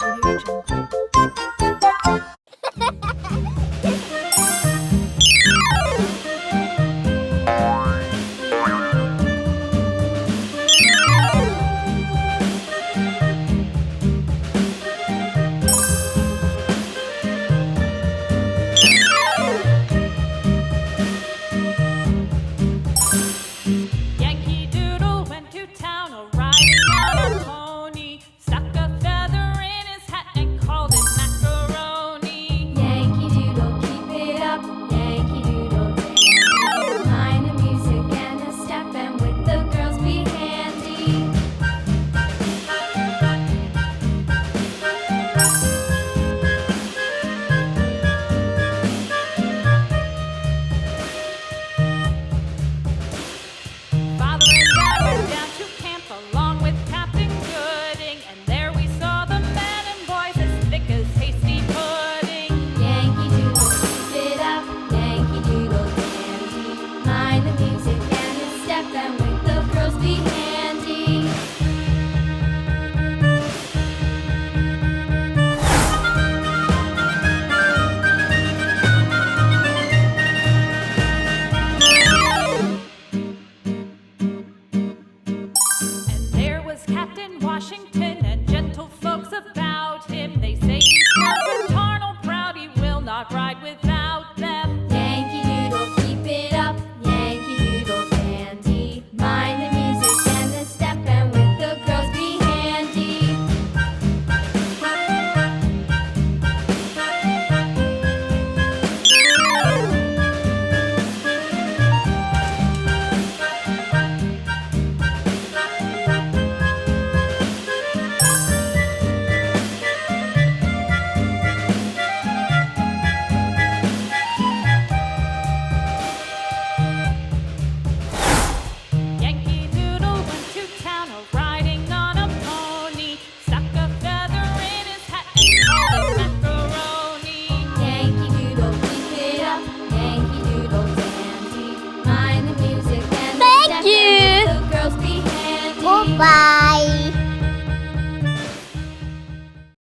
Audio Jungle. Yankee Doodle went to town riding on a pony, stuck a feather in his hat and called it macaroni. Yankee Doodle, keep it up, Yankee Doodle dandy. Mind the music and the step, and with the girls be handy. Father and I went down to camp along with Captain Gooding, and there we saw the men and boys as thick as hasty pudding. Yankee Doodle, keep it up, Yankee Doodle dandy. Mind the music and the step, and with the girls be handy. And there was Captain Washington and gentle folks about him. They say he's so eternal proud he will not ride without them. Yankee Doodle, keep it up, Yankee Doodle dandy. Mind the music and the step, and with the girls be handy. Yankee Doodle went to town riding on a pony, stuck a feather in his hat and called it macaroni. Yankee Doodle, keep it up, Yankee Doodle dandy. Mind the music and the Thank step, you. and with the girls be handy. Goodbye.